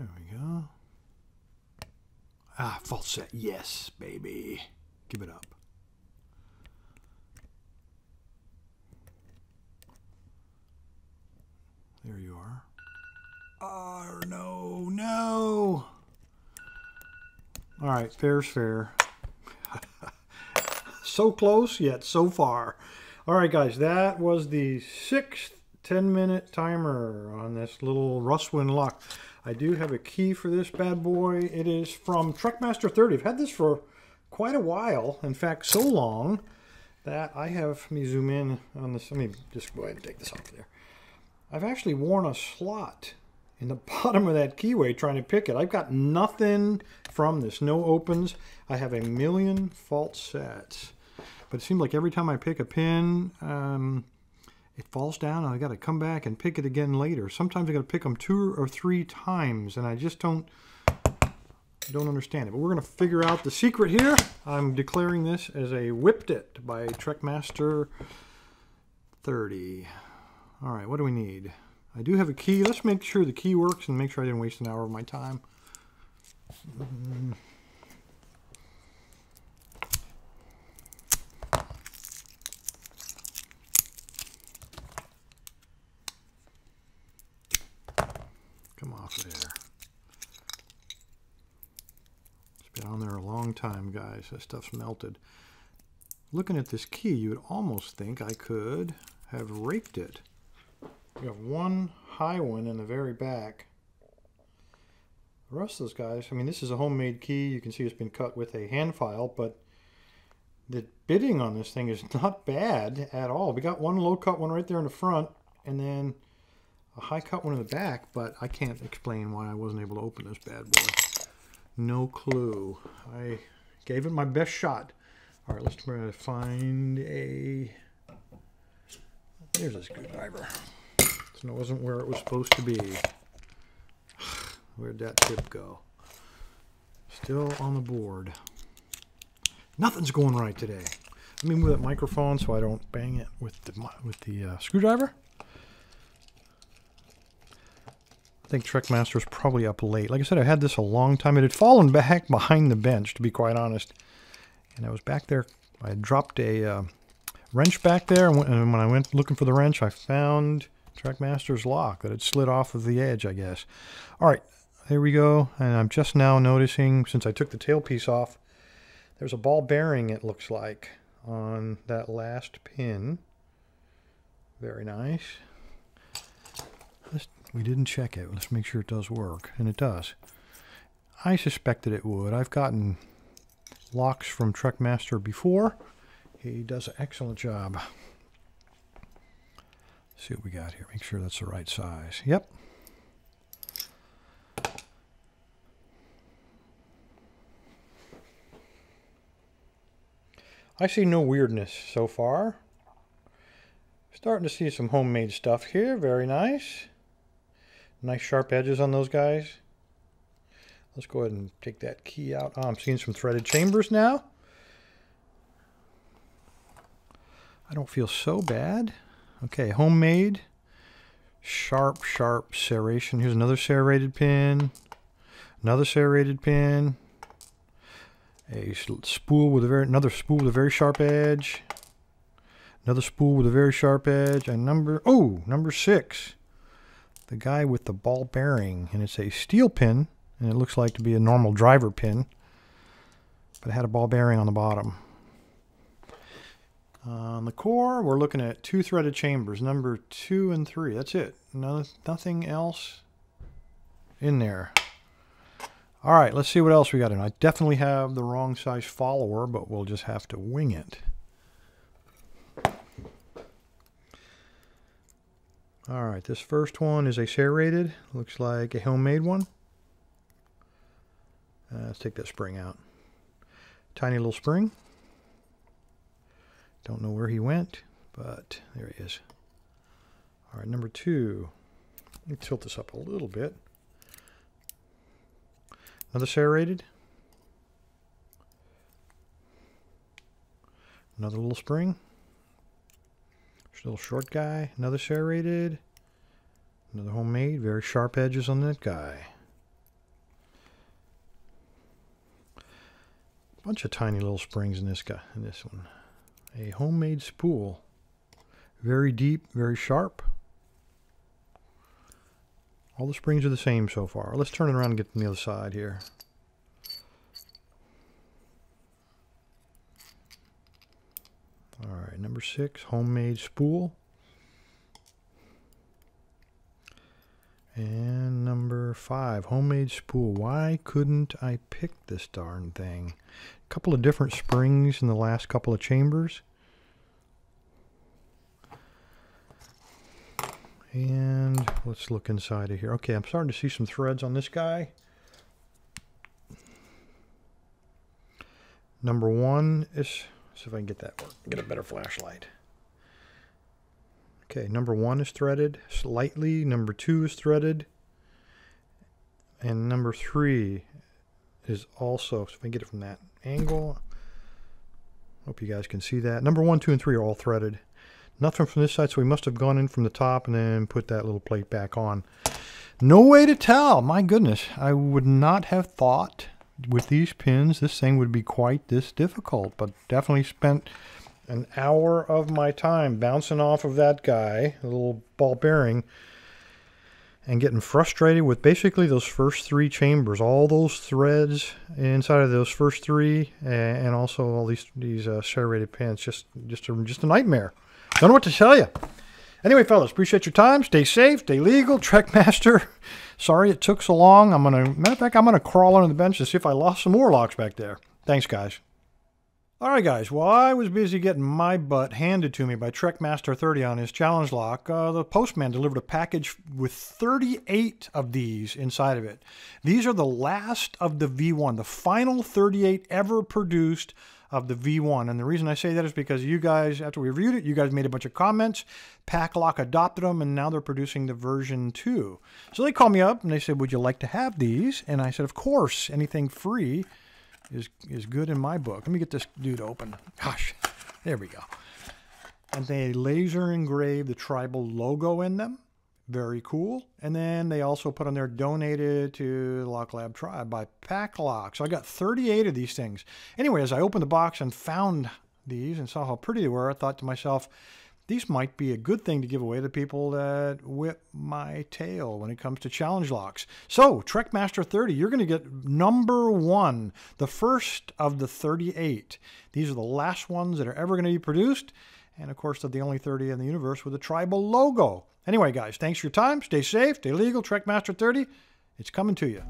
There we go. Ah, false set. Yes, baby. Give it up. There you are. Oh, no, no. All right, fair's fair. So close, yet so far. All right, guys, that was the 6th 10-minute timer on this little Russwin lock. I do have a key for this bad boy. It is from TrekMaster30. I've had this for quite a while. In fact, so long that I have, let me zoom in on this. Let me just go ahead and take this off there. I've actually worn a slot in the bottom of that keyway trying to pick it. I've got nothing from this, no opens. I have a million false sets. But it seems like every time I pick a pin, it falls down and I got to come back and pick it again later. Sometimes I got to pick them 2 or 3 times and I just don't understand it. But we're going to figure out the secret here. I'm declaring this as a Whipped It by TrekMaster30. All right, what do we need? I do have a key. Let's make sure the key works and make sure I didn't waste an hour of my time. Come off there. It's been on there a long time, guys. That stuff's melted. Looking at this key, you would almost think I could have raked it. You have one high one in the very back. The rest of those guys, I mean, this is a homemade key. You can see it's been cut with a hand file, but the bitting on this thing is not bad at all. We got one low cut one right there in the front, and then a high cut one in the back, but I can't explain why I wasn't able to open this bad boy. No clue. I gave it my best shot. All right, let's try to find a... There's a screwdriver. So it wasn't where it was supposed to be. Where'd that tip go? Still on the board. Nothing's going right today. Let me move that microphone so I don't bang it with the screwdriver. I think TrekMaster's probably up late. Like I said, I had this a long time. It had fallen back behind the bench, to be quite honest. And I was back there. I had dropped a wrench back there, and when I went looking for the wrench, I found TrekMaster's lock that had slid off of the edge, I guess. All right, there we go. And I'm just now noticing, since I took the tailpiece off, there's a ball bearing, it looks like, on that last pin. Very nice. We didn't check it. Let's make sure it does work. And it does. I suspected it would. I've gotten locks from TrekMaster before. He does an excellent job. Let's see what we got here. Make sure that's the right size. Yep. I see no weirdness so far. Starting to see some homemade stuff here. Very nice. Nice sharp edges on those guys. Let's go ahead and take that key out. Oh, I'm seeing some threaded chambers now. I don't feel so bad. Okay, homemade. Sharp serration. Here's another serrated pin. Another serrated pin. A spool with another spool with a very sharp edge. Another spool with a very sharp edge. And number 6. The guy with the ball bearing, and it's a steel pin, and it looks like to be a normal driver pin, but it had a ball bearing on the bottom. On the core, we're looking at 2 threaded chambers, number 2 and 3. That's it. Nothing else in there. All right, let's see what else we got in. I definitely have the wrong size follower, but we'll just have to wing it. All right, this first one is a serrated. Looks like a homemade one. Let's take that spring out. Tiny little spring. Don't know where he went, but there he is. All right, number 2. Let me tilt this up a little bit. Another serrated. Another little spring. Little short guy. Another serrated. Another homemade. Very sharp edges on that guy. Bunch of tiny little springs in this guy, in this one. A homemade spool. Very deep, very sharp. All the springs are the same so far. Let's turn it around and get from the other side here. All right, number 6, homemade spool. And number 5, homemade spool. Why couldn't I pick this darn thing? A couple of different springs in the last couple of chambers. And let's look inside of here. Okay, I'm starting to see some threads on this guy. Number 1 is, see if I can get that work, get a better flashlight. Okay, number 1 is threaded slightly. Number 2 is threaded. And number 3 is also, so if I can get it from that angle, hope you guys can see that. Number 1, 2, and 3 are all threaded. Nothing from this side, so we must have gone in from the top and then put that little plate back on. No way to tell. My goodness, I would not have thought with these pins this thing would be quite this difficult, but definitely spent an hour of my time bouncing off of that guy, a little ball bearing, and getting frustrated with basically those first 3 chambers, all those threads inside of those first 3, and also all these serrated pins. Just a nightmare. Don't know what to tell you. Anyway, fellas, appreciate your time. Stay safe, stay legal. TrekMaster, sorry it took so long. Matter of fact, I'm gonna crawl under the bench to see if I lost some more locks back there. Thanks, guys. All right, guys, while I was busy getting my butt handed to me by TrekMaster30 on his challenge lock, the postman delivered a package with 38 of these inside of it. These are the last of the V1, the final 38 ever produced of the V1. And the reason I say that is because you guys, after we reviewed it, you guys made a bunch of comments. Packlock adopted them, and now they're producing the version 2. So they called me up, and they said, would you like to have these? And I said, of course, anything free is good in my book. Let me get this dude open. Gosh, there we go. And they laser engraved the tribal logo in them. Very cool. And then they also put on there, donated to the Lock Lab Tribe by Packlock. So I got 38 of these things. Anyway, as I opened the box and found these and saw how pretty they were, I thought to myself, these might be a good thing to give away to people that whip my tail when it comes to challenge locks. So, TrekMaster30, you're going to get number 1, the first of the 38. These are the last ones that are ever going to be produced. And, of course, they're the only 30 in the universe with a tribal logo. Anyway, guys, thanks for your time. Stay safe, stay legal. TrekMaster30, it's coming to you.